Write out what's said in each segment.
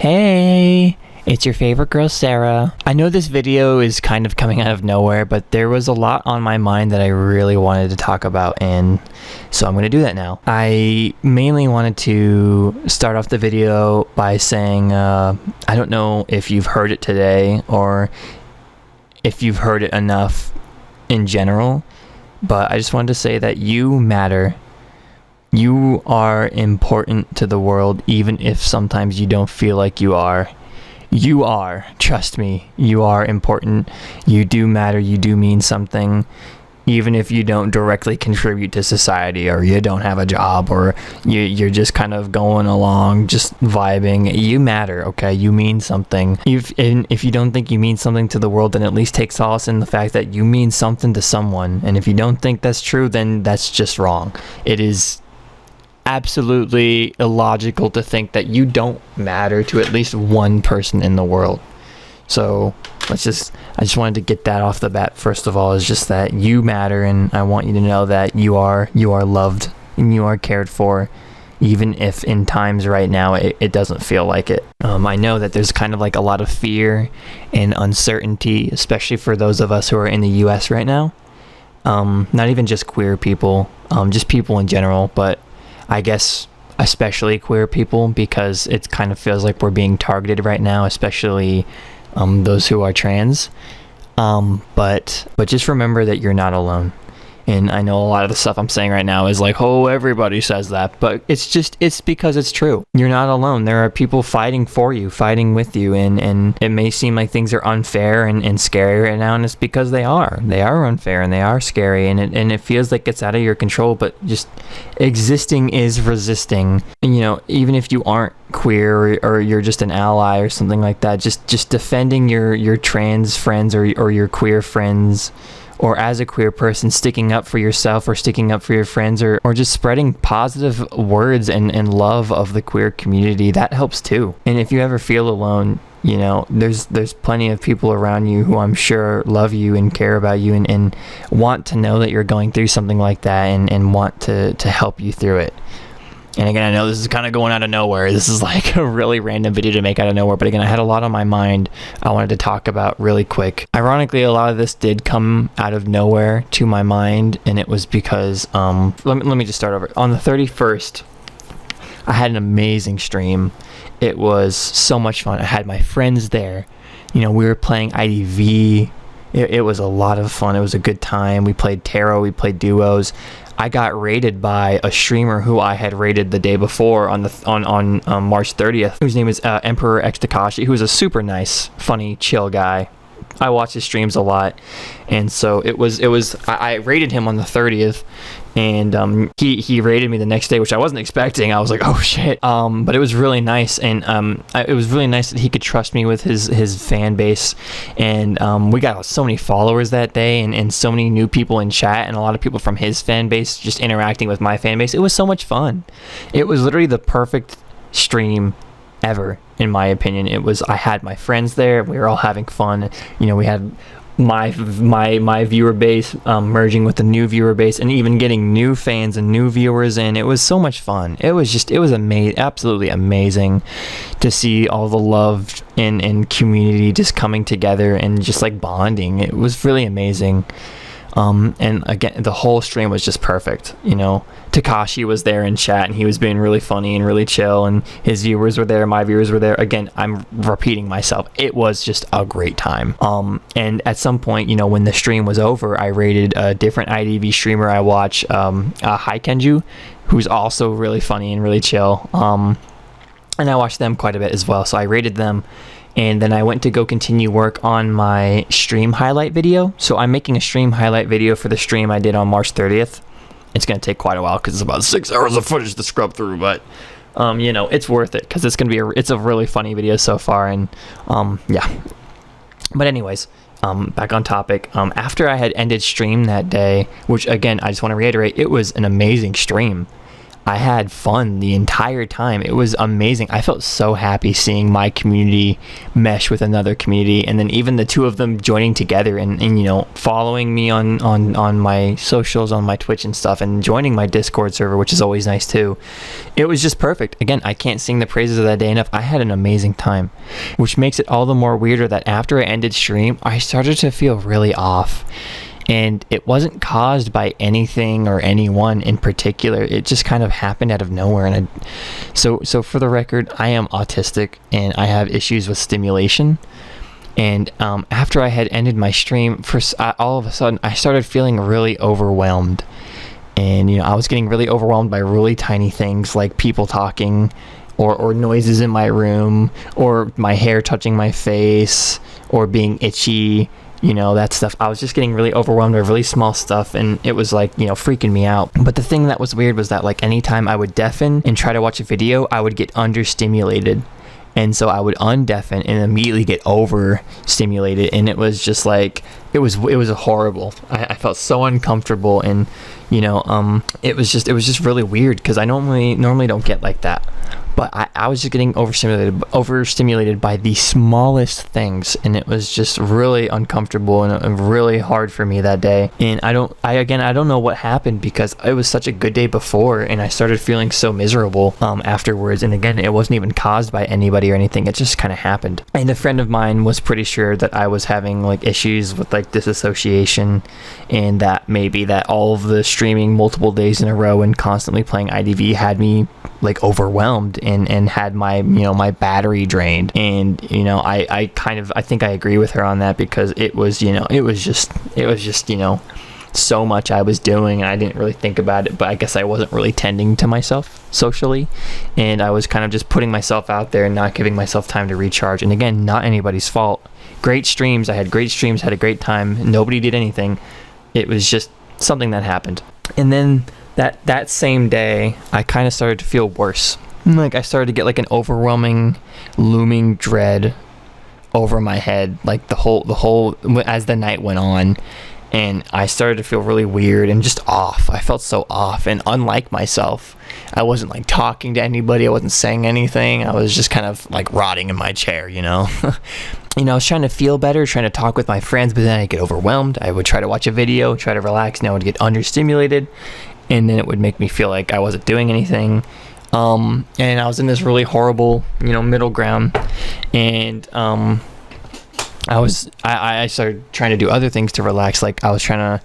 Hey, it's your favorite girl, Sarah. I know this video is kind of coming out of nowhere, but there was a lot on my mind that I really wanted to talk about, and so I'm going to do that now. I mainly wanted to start off the video by saying, I don't know if you've heard it today or if you've heard it enough in general, but I just wanted to say that you matter. You are important to the world, even if sometimes you don't feel like you are. You are. Trust me. You are important. You do matter. You do mean something. Even if you don't directly contribute to society, or you don't have a job, or you're just kind of going along, just vibing, you matter, okay? You mean something. If you don't think you mean something to the world, then at least take solace in the fact that you mean something to someone. And if you don't think that's true, then that's just wrong. It is absolutely illogical to think that you don't matter to at least one person in the world. So I just wanted to get that off the bat. First of all, is just that you matter, and I want you to know that you are loved and you are cared for, even if in times right now it doesn't feel like it. I know that there's kind of like a lot of fear and uncertainty, especially for those of us who are in the US right now. Not even just queer people, just people in general, but I guess especially queer people, because it kind of feels like we're being targeted right now, especially those who are trans. But just remember that you're not alone. And I know a lot of the stuff I'm saying right now is like, oh, everybody says that, but it's because it's true. You're not alone. There are people fighting for you, fighting with you, and it may seem like things are unfair and scary right now, and it's because they are unfair and they are scary, and it feels like it's out of your control, but just existing is resisting. And, you know, even if you aren't queer or you're just an ally or something like that, just defending your trans friends or your queer friends, or as a queer person, sticking up for yourself or sticking up for your friends, or just spreading positive words and love of the queer community, that helps too. And if you ever feel alone, you know, there's plenty of people around you who I'm sure love you and care about you and want to know that you're going through something like that and want to help you through it. And again, I know this is kind of going out of nowhere. This is like a really random video to make out of nowhere. But again, I had a lot on my mind I wanted to talk about really quick. Ironically, a lot of this did come out of nowhere to my mind. And it was because, let me just start over. On the 31st, I had an amazing stream. It was so much fun. I had my friends there. You know, we were playing IDV. It was a lot of fun. It was a good time. We played tarot. We played duos. I got raided by a streamer who I had raided the day before on March 30th, whose name is Emperor X Takashi, who's a super nice, funny, chill guy. I watch his streams a lot, and so I raided him on the 30th, and he raided me the next day, which I wasn't expecting. I was like, oh shit. But it was really nice, and it was really nice that he could trust me with his fan base, and we got so many followers that day, and so many new people in chat, and a lot of people from his fan base just interacting with my fan base. It was so much fun. It was literally the perfect stream ever, in my opinion. I had my friends there. We were all having fun. You know, we had my viewer base merging with the new viewer base, and even getting new fans and new viewers in. It was so much fun. It was amazing, absolutely amazing to see all the love and community just coming together and just like bonding. It was really amazing. And again, the whole stream was just perfect. You know, Takashi was there in chat, and he was being really funny and really chill, and his viewers were there, my viewers were there. Again, I'm repeating myself. It was just a great time. And at some point, you know, when the stream was over, I rated a different IDV streamer I watch, Hi Kenju, who's also really funny and really chill. And I watched them quite a bit as well, so I rated them. And then I went to go continue work on my stream highlight video. So I'm making a stream highlight video for the stream I did on March 30th. It's going to take quite a while because it's about 6 hours of footage to scrub through. But, you know, it's worth it because it's going to be it's a really funny video so far. And, yeah. But anyways, back on topic. After I had ended stream that day, which, again, I just want to reiterate, it was an amazing stream. I had fun the entire time. It was amazing. I felt so happy seeing my community mesh with another community, and then even the two of them joining together and you know, following me on my socials, on my Twitch and stuff, and joining my Discord server, which is always nice too. It was just perfect. Again, I can't sing the praises of that day enough. I had an amazing time, which makes it all the more weirder that after I ended stream, I started to feel really off. And it wasn't caused by anything or anyone in particular. It just kind of happened out of nowhere. And so for the record, I am autistic and I have issues with stimulation. And after I had ended my stream, all of a sudden I started feeling really overwhelmed. And you know, I was getting really overwhelmed by really tiny things like people talking, or noises in my room, or my hair touching my face, or being itchy. You know, that stuff. I was just getting really overwhelmed by really small stuff, and it was like, you know, freaking me out. But the thing that was weird was that like anytime I would deafen and try to watch a video, I would get understimulated. And so I would undeafen and immediately get overstimulated, and it was just like, it was horrible. I felt so uncomfortable, and you know, it was just really weird because I normally don't get like that. But I was just getting overstimulated by the smallest things, and it was just really uncomfortable and really hard for me that day. And I don't know what happened, because it was such a good day before, and I started feeling so miserable afterwards. And again, it wasn't even caused by anybody or anything. It just kind of happened. And a friend of mine was pretty sure that I was having like issues with like disassociation, and that maybe that all of the streaming multiple days in a row and constantly playing IDV had me like overwhelmed and had my, you know, my battery drained. And you know, I think I agree with her on that, because it was, you know, it was just you know, so much I was doing and I didn't really think about it. But I guess I wasn't really tending to myself socially, and I was kind of just putting myself out there and not giving myself time to recharge. And again, not anybody's fault. Great streams, I had great streams, had a great time, nobody did anything. It was just something that happened. And then that same day, I kind of started to feel worse. Like I started to get like an overwhelming, looming dread over my head, like the whole as the night went on, and I started to feel really weird and just off. I felt so off and unlike myself. I wasn't like talking to anybody. I wasn't saying anything. I was just kind of like rotting in my chair, you know. You know, I was trying to feel better, trying to talk with my friends, but then I'd get overwhelmed. I would try to watch a video, try to relax, and I would get understimulated, and then it would make me feel like I wasn't doing anything. And I was in this really horrible, you know, middle ground, and I started trying to do other things to relax. Like I was trying to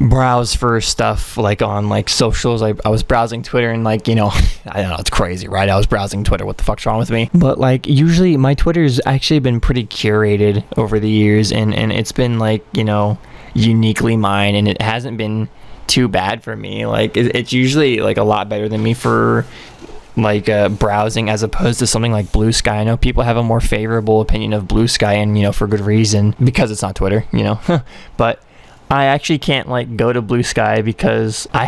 browse for stuff like on like socials. I was browsing Twitter, and like, you know, I don't know, it's crazy, right? I was browsing Twitter. What the fuck's wrong with me? But like usually my Twitter's actually been pretty curated over the years, and it's been like, you know, uniquely mine, and it hasn't been too bad for me. Like it's usually like a lot better than me for like browsing, as opposed to something like Blue Sky. I know people have a more favorable opinion of Blue Sky, and you know, for good reason, because it's not Twitter, you know. But I actually can't like go to Blue Sky because I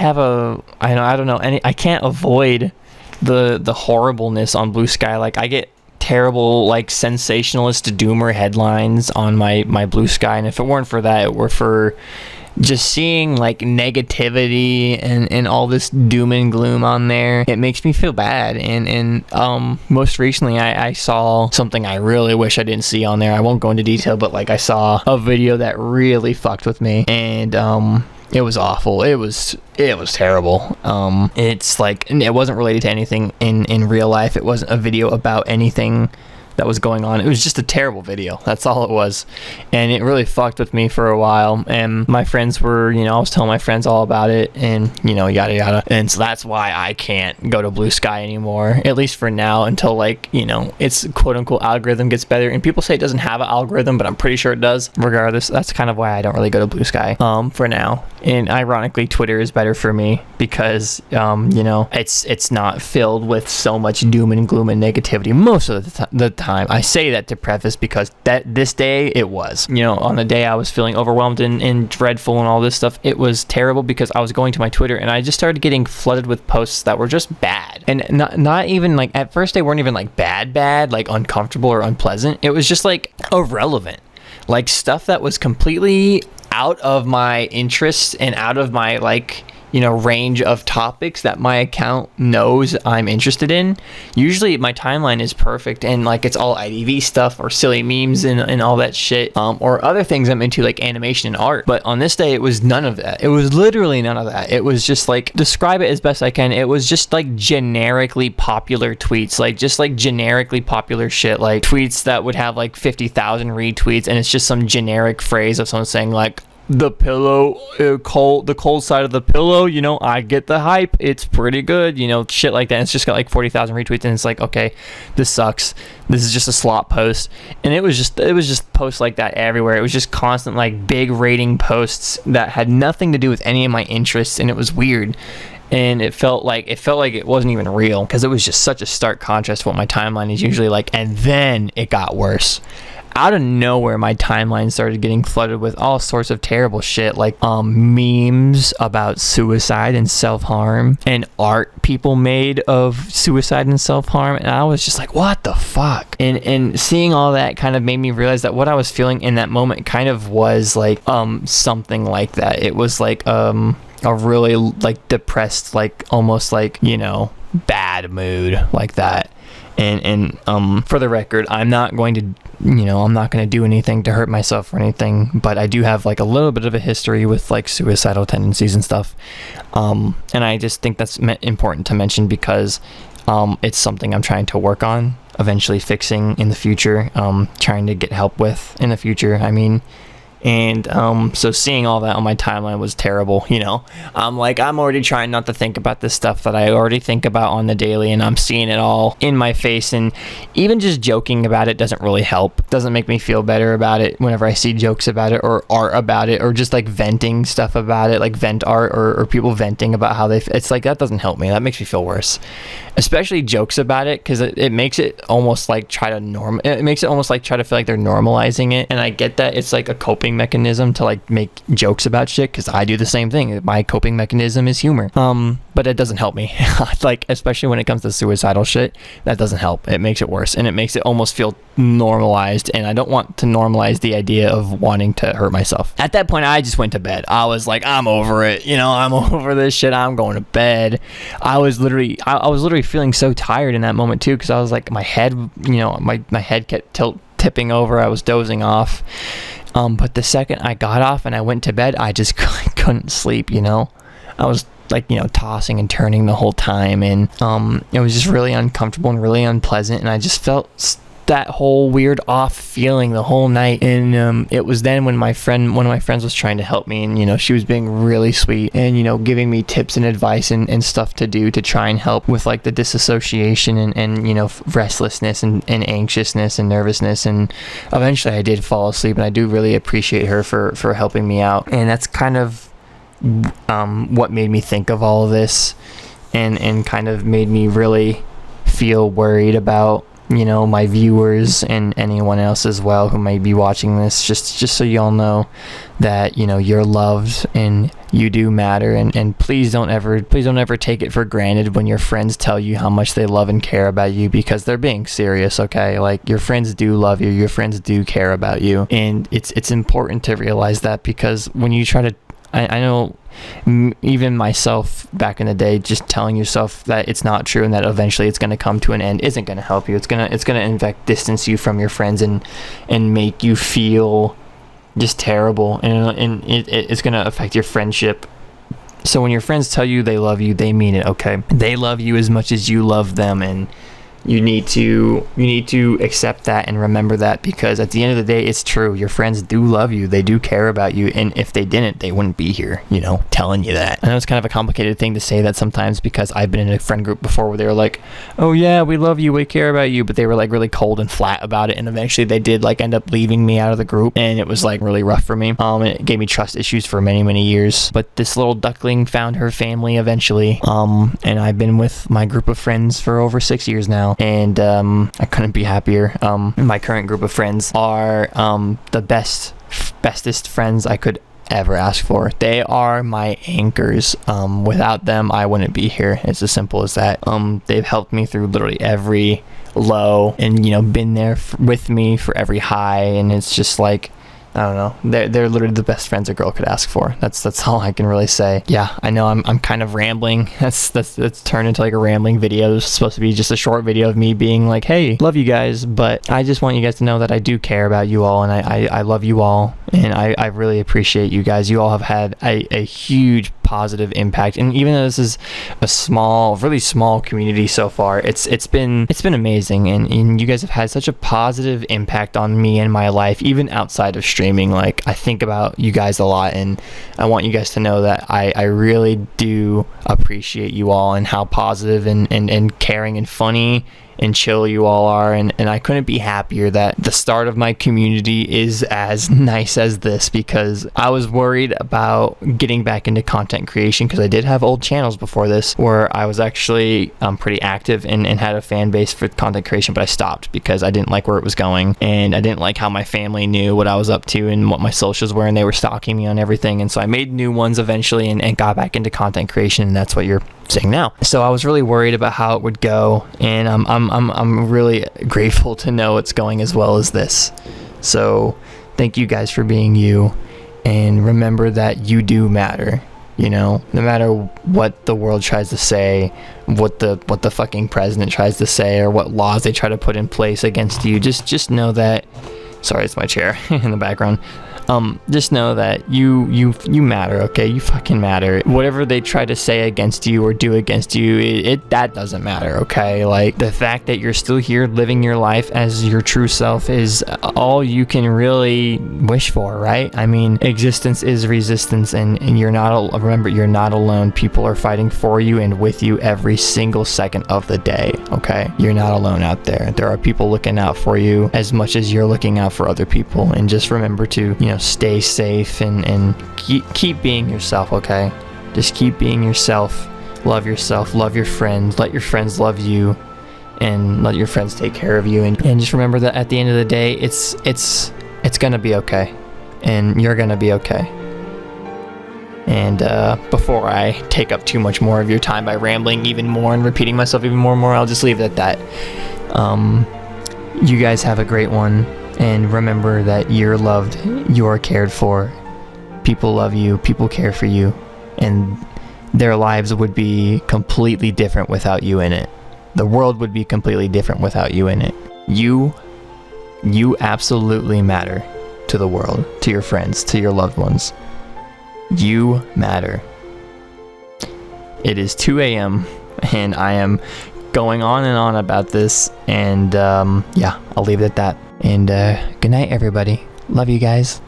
can't avoid the horribleness on Blue Sky. Like I get terrible like sensationalist doomer headlines on my Blue Sky, and if it weren't for that, it were for just seeing like negativity and all this doom and gloom on there, it makes me feel bad. And most recently I saw something I really wish I didn't see on there. I won't go into detail, but like I saw a video that really fucked with me, and it was awful. It was terrible. It's like, it wasn't related to anything in real life. It wasn't a video about anything that was going on. It was just a terrible video. That's all it was. And it really fucked with me for a while. And my friends were, you know, I was telling my friends all about it, and, you know, yada yada. And so that's why I can't go to Blue Sky anymore, at least for now, until like, you know, its quote unquote algorithm gets better. And people say it doesn't have an algorithm, but I'm pretty sure it does. Regardless, that's kind of why I don't really go to Blue Sky for now. And ironically, Twitter is better for me because you know, it's not filled with so much doom and gloom and negativity most of the time. I say that to preface, because this day it was, you know, on the day I was feeling overwhelmed and dreadful and all this stuff, it was terrible, because I was going to my Twitter and I just started getting flooded with posts that were just bad, and not even like, at first they weren't even like bad, like uncomfortable or unpleasant. It was just like irrelevant, like stuff that was completely out of my interests and out of my, like, range of topics that my account knows I'm interested in. Usually my timeline is perfect and like it's all IDV stuff or silly memes and all that shit, or other things I'm into like animation and art. But on this day it was none of that. It was literally none of that. It was just like, describe it as best I can, it was just like generically popular tweets, like just like generically popular shit, like tweets that would have like 50,000 retweets, and it's just some generic phrase of someone saying like, the pillow, the cold side of the pillow, I get the hype, it's pretty good, shit like that. And it's just got like 40,000 retweets, and it's like, okay, this sucks, this is just a slop post. And it was just posts like that everywhere. It was just constant like big rating posts that had nothing to do with any of my interests, and it was weird. And it felt like it wasn't even real, because it was just such a stark contrast to what my timeline is usually like. And then it got worse. Out of nowhere, my timeline started getting flooded with all sorts of terrible shit, like memes about suicide and self-harm, and art people made of suicide and self-harm. And I was just like, what the fuck? And seeing all that kind of made me realize that what I was feeling in that moment kind of was like something like that. It was like a really like depressed, like almost like bad mood like that. And for the record, I'm not going to do anything to hurt myself or anything, but I do have like a little bit of a history with like suicidal tendencies and stuff. And I just think that's important to mention, because it's something I'm trying to work on, eventually fixing in the future, trying to get help with in the future. And so seeing all that on my timeline was terrible. I'm already trying not to think about this stuff that I already think about on the daily, and I'm seeing it all in my face. And even just joking about it doesn't really help. Doesn't make me feel better about it whenever I see jokes about it or art about it, or just like venting stuff about it, like vent art or people venting about how it's like, that doesn't help me. That makes me feel worse. Especially jokes about it, because it makes it almost like it makes it almost like try to feel like they're normalizing it. And I get that it's like a coping mechanism to like make jokes about shit, because I do the same thing. My coping mechanism is humor, but it doesn't help me. Like, especially when it comes to suicidal shit, that doesn't help. It makes it worse, and it makes it almost feel normalized, and I don't want to normalize the idea of wanting to hurt myself. At that point, I just went to bed. I was like, I'm over it, I'm over this shit, I'm going to bed. I was literally feeling so tired in that moment too, because I was like, my head, my head kept tipping over. I was dozing off. But the second I got off and I went to bed, I just couldn't sleep, I was like, tossing and turning the whole time, and it was just really uncomfortable and really unpleasant, and I just felt that whole weird off feeling the whole night. And it was then when one of my friends was trying to help me, and she was being really sweet and giving me tips and advice and stuff to do to try and help with like the disassociation and restlessness and anxiousness and nervousness. And eventually I did fall asleep, and I do really appreciate her for helping me out. And that's kind of what made me think of all of this, and kind of made me really feel worried about my viewers and anyone else as well who might be watching this, just so y'all know that you're loved and you do matter. And please don't ever take it for granted when your friends tell you how much they love and care about you, because they're being serious. Okay, like, your friends do love you, your friends do care about you, and it's important to realize that, because when you try to, I know even myself back in the day, just telling yourself that it's not true and that eventually it's going to come to an end isn't going to help you. It's going to in fact distance you from your friends and make you feel just terrible, and it's going to affect your friendship. So when your friends tell you they love you, they mean it. Okay, they love you as much as you love them, and you need to accept that and remember that, because at the end of the day, it's true. Your friends do love you. They do care about you. And if they didn't, they wouldn't be here, telling you that. I know it's kind of a complicated thing to say that sometimes, because I've been in a friend group before where they were like, oh yeah, we love you, we care about you, but they were like really cold and flat about it. And eventually they did like end up leaving me out of the group, and it was like really rough for me. And it gave me trust issues for many, many years. But this little duckling found her family eventually. And I've been with my group of friends for over 6 years now. And I couldn't be happier. My current group of friends are the bestest friends I could ever ask for. They are my anchors. Without them, I wouldn't be here. It's as simple as that. They've helped me through literally every low, and been there with me for every high. And it's just like, I don't know. They're literally the best friends a girl could ask for. That's all I can really say. Yeah, I know I'm kind of rambling. That's turned into like a rambling video. It's supposed to be just a short video of me being like, hey, love you guys, but I just want you guys to know that I do care about you all, and I love you all, and I really appreciate you guys. You all have had a huge positive impact, and even though this is a really small community so far, it's been amazing, and you guys have had such a positive impact on me and my life, even outside of streaming. Like, I think about you guys a lot, and I want you guys to know that I really do appreciate you all, and how positive and caring and funny and chill you all are, and I couldn't be happier that the start of my community is as nice as this, because I was worried about getting back into content creation, because I did have old channels before this where I was actually pretty active and had a fan base for content creation, but I stopped because I didn't like where it was going, and I didn't like how my family knew what I was up to and what my socials were, and they were stalking me on everything, and so I made new ones eventually and got back into content creation, and that's what you're seeing now. So I was really worried about how it would go, and I'm really grateful to know it's going as well as this. So thank you guys for being you, and remember that you do matter. You know, no matter what the world tries to say, what the fucking president tries to say, or what laws they try to put in place against you, just know that. Sorry, it's my chair in the background. Just know that you matter, okay? You fucking matter. Whatever they try to say against you or do against you, that doesn't matter, okay? Like, the fact that you're still here living your life as your true self is all you can really wish for, right? I mean, existence is resistance, and remember, you're not alone. People are fighting for you and with you every single second of the day, okay? You're not alone out there. There are people looking out for you as much as you're looking out for other people, and just remember to, stay safe and keep being yourself, okay? Just keep being yourself, love your friends, let your friends love you, and let your friends take care of you, and just remember that at the end of the day, it's gonna be okay, and you're gonna be okay. And before I take up too much more of your time by rambling even more and repeating myself even more and more, I'll just leave it at that. You guys have a great one. And remember that you're loved, you're cared for, people love you, people care for you, and their lives would be completely different without you in it. The world would be completely different without you in it. You absolutely matter to the world, to your friends, to your loved ones. You matter. It is 2 a.m. and I am going on and on about this, and yeah, I'll leave it at that. And good night, everybody. Love you guys.